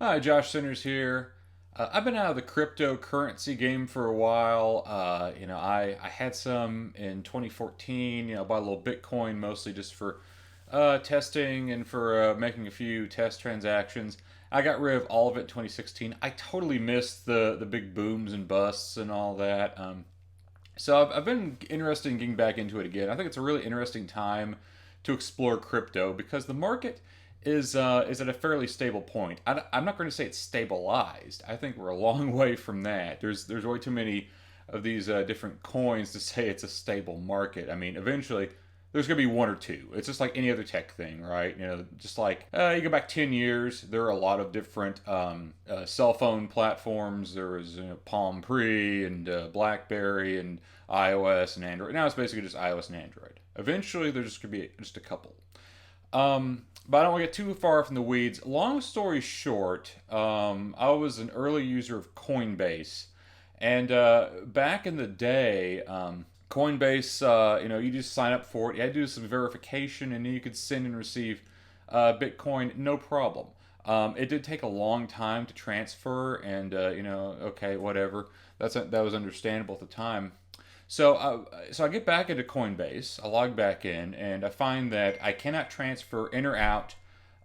Hi, Josh Sinners here. I've been out of the cryptocurrency game for a while. I had some in 2014. Bought a little Bitcoin mostly just for testing and for making a few test transactions. I got rid of all of it in 2016. I totally missed the big booms and busts and all that. So I've been interested in getting back into it again. I think it's a really interesting time to explore crypto because the market is at a fairly stable point. I'm not going to say it's stabilized. I think we're a long way from that. There's way too many of these different coins to say it's a stable market. I mean, eventually there's going to be one or two. It's just like any other tech thing, right? Just like you go back 10 years, there are a lot of different cell phone platforms. There was Palm Pre and BlackBerry and iOS and Android. Now it's basically just iOS and Android. Eventually, there's just going to be just a couple. But I don't want to get too far from the weeds. Long story short, I was an early user of Coinbase, and back in the day, Coinbase, you just sign up for it. You had to do some verification, and then you could send and receive Bitcoin, no problem. It did take a long time to transfer, and okay, whatever. That was understandable at the time. So I get back into Coinbase, I log back in, and I find that I cannot transfer in or out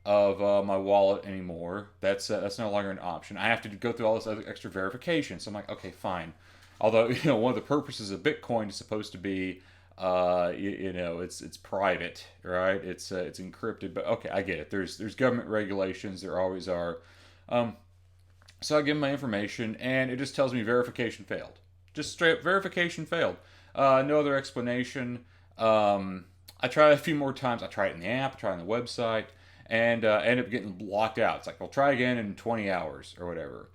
of my wallet anymore. That's no longer an option. I have to go through all this other extra verification. So I'm like, okay, fine. Although one of the purposes of Bitcoin is supposed to be, it's private, right? It's encrypted. But okay, I get it. There's government regulations. There always are. Um, so I give them my information, and it just tells me verification failed. Just straight up verification failed. No other explanation. I tried a few more times. I tried it in the app, I tried it on the website, and ended up getting locked out. It's like, well, try again in 20 hours or whatever.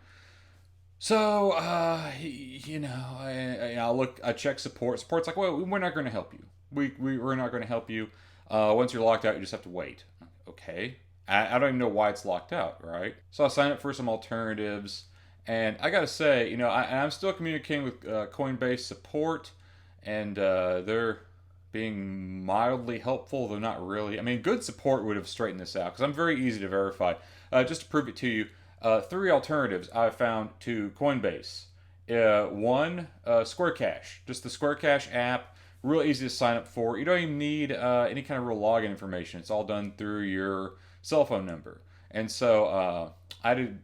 So, I check support. Support's like, well, we're not going to help you. We're not going to help you. Once you're locked out, you just have to wait. Okay. I don't even know why it's locked out, right? So I signed up for some alternatives. And I gotta say, I'm still communicating with Coinbase support, and they're being mildly helpful, though not really. I mean, good support would have straightened this out because I'm very easy to verify. Just to prove it to you, three alternatives I found to Coinbase. One, Square Cash, just the Square Cash app, real easy to sign up for. You don't even need any kind of real login information. It's all done through your cell phone number. And so I did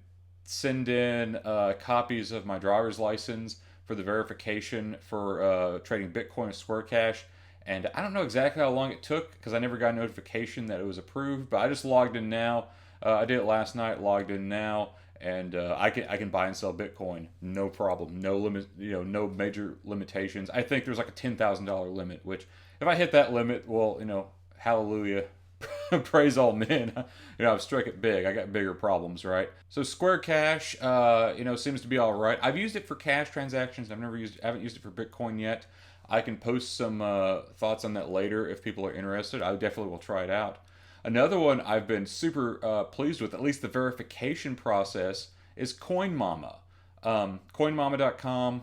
send in copies of my driver's license for the verification for trading Bitcoin with Square Cash. And I don't know exactly how long it took because I never got a notification that it was approved. But I just logged in now. I did it last night. Logged in now, and I can buy and sell Bitcoin, no problem, no limit, no major limitations. I think there's like a $10,000 limit, which if I hit that limit, well, hallelujah, praise all men. I've struck it big. I got bigger problems, right? So Square Cash, seems to be all right. I've used it for cash transactions. I haven't used it for Bitcoin yet. I can post some thoughts on that later if people are interested. I definitely will try it out. Another one I've been super pleased with, at least the verification process, is Coinmama. Coinmama.com.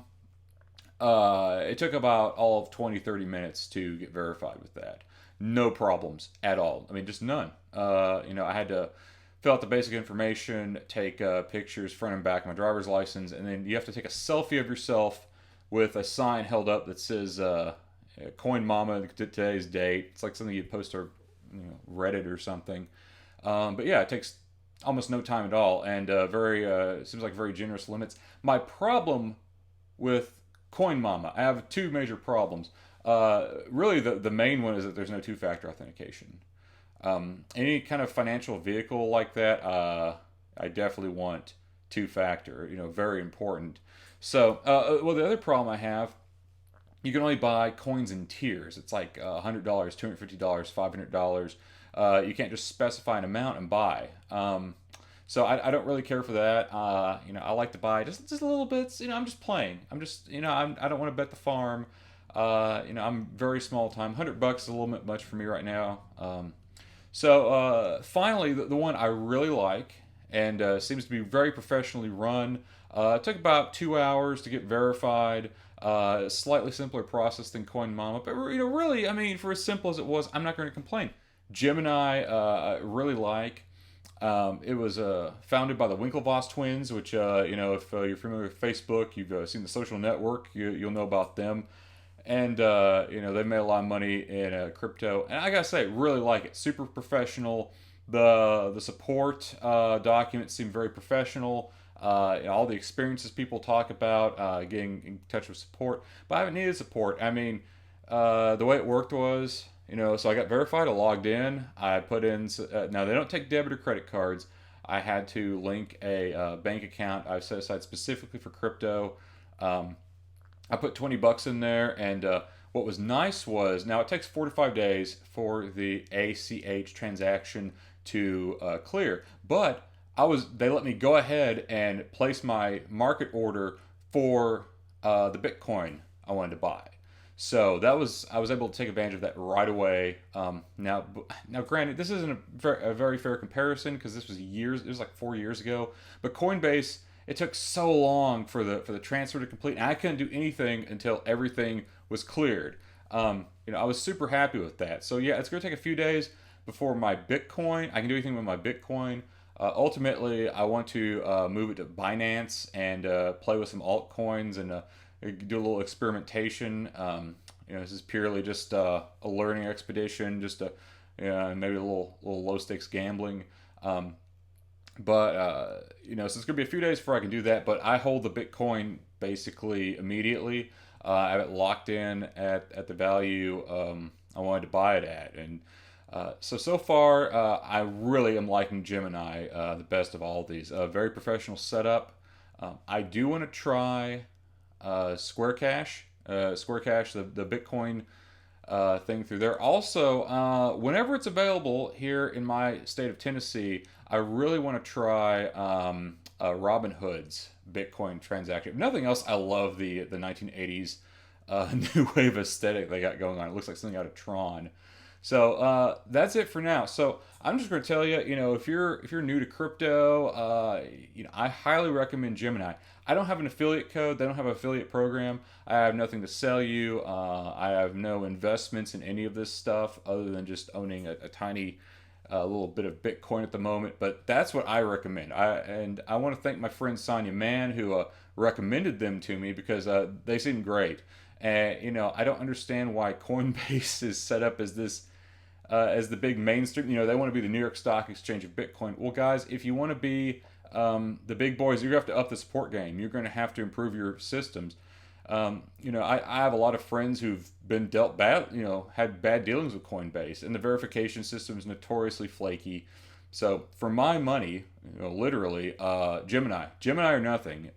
It took about all of 20, 30 minutes to get verified with that. No problems at all. I mean, just none. I had to fill out the basic information, take pictures front and back of my driver's license, and then you have to take a selfie of yourself with a sign held up that says Coin Mama today's date. It's like something you'd post to Reddit or something. But yeah, it takes almost no time at all, and very seems like very generous limits. My problem with Coin Mama, I have two major problems. Really, the main one is that there's no two-factor authentication. Any kind of financial vehicle like that, I definitely want two-factor. Very important. So, well, the other problem I have, you can only buy coins in tiers. It's like $100, $250, $500. You can't just specify an amount and buy. So I don't really care for that. I like to buy just a little bits. I'm just playing. I don't want to bet the farm. I'm very small time. $100 is a little bit much for me right now. So finally, the one I really like and seems to be very professionally run. It took about 2 hours to get verified. Slightly simpler process than CoinMama, but really, I mean, for as simple as it was, I'm not going to complain. Gemini, I really like. It was founded by the Winklevoss twins, which if you're familiar with Facebook, you've seen the social network, you'll know about them. And they made a lot of money in crypto, and I gotta say, really like it. Super professional. The support documents seem very professional. All the experiences people talk about, getting in touch with support, but I haven't needed support. I mean, the way it worked was, so I got verified. I logged in. I put in. Now they don't take debit or credit cards. I had to link a bank account I've set aside specifically for crypto. Um, I put 20 bucks in there, and what was nice was, now it takes 4 to 5 days for the ACH transaction to clear, but they let me go ahead and place my market order for the Bitcoin I wanted to buy. So I was able to take advantage of that right away. Now, granted, this isn't a very fair comparison because this was years. It was like 4 years ago. But Coinbase, it took so long for the transfer to complete, and I couldn't do anything until everything was cleared. I was super happy with that. So yeah, it's gonna take a few days before my Bitcoin. I can do anything with my Bitcoin. Ultimately, I want to move it to Binance and play with some altcoins and do a little experimentation. This is purely just a learning expedition, just maybe a little low stakes gambling. So it's gonna be a few days before I can do that. But I hold the Bitcoin basically immediately. I have it locked in at the value I wanted to buy it at, and so far I really am liking Gemini the best of all of these. Very professional setup. I do want to try Square Cash. Square Cash, the Bitcoin thing through there. Also, whenever it's available here in my state of Tennessee, I really want to try Robinhood's Bitcoin transaction. If nothing else, I love the 1980s new wave aesthetic they got going on. It looks like something out of Tron. So that's it for now. So I'm just going to tell you, if you're new to crypto, I highly recommend Gemini. I don't have an affiliate code. They don't have an affiliate program. I have nothing to sell you. I have no investments in any of this stuff other than just owning a tiny little bit of Bitcoin at the moment. But that's what I recommend. I want to thank my friend Sonia Mann who recommended them to me because they seem great. And I don't understand why Coinbase is set up as this as the big mainstream. They want to be the New York Stock Exchange of Bitcoin. Well, guys, if you want to be the big boys, you're going to have to up the support game. You're going to have to improve your systems. I have a lot of friends who've been dealt bad, had bad dealings with Coinbase, and the verification system is notoriously flaky. So for my money, literally, Gemini or nothing.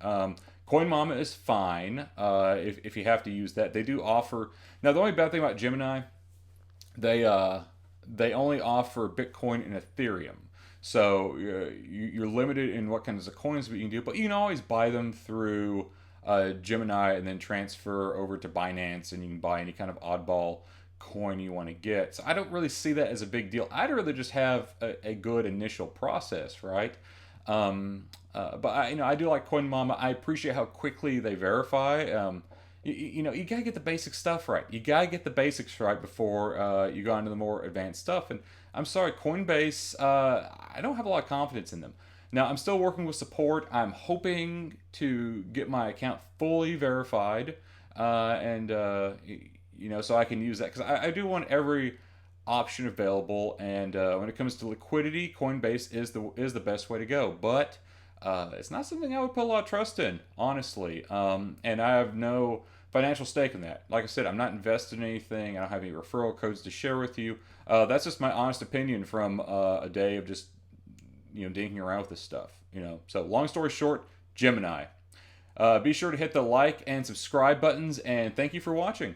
Coinmama is fine if you have to use that. They do offer. Now the only bad thing about Gemini, they only offer Bitcoin and Ethereum. So you're limited in what kinds of coins you can do, but you can always buy them through Gemini and then transfer over to Binance, and you can buy any kind of oddball coin you want to get. So I don't really see that as a big deal. I'd rather just have a good initial process, right? But I do like Coinmama. I appreciate how quickly they verify. You gotta get the basic stuff right. You gotta get the basics right before you go into the more advanced stuff. And I'm sorry, Coinbase. I don't have a lot of confidence in them. Now I'm still working with support. I'm hoping to get my account fully verified, so I can use that because I do want every option available. And when it comes to liquidity, Coinbase is the best way to go. But it's not something I would put a lot of trust in, honestly. And I have no financial stake in that. Like I said, I'm not invested in anything. I don't have any referral codes to share with you. That's just my honest opinion from a day of just dinking around with this stuff. So long story short, Gemini. Be sure to hit the like and subscribe buttons, and thank you for watching.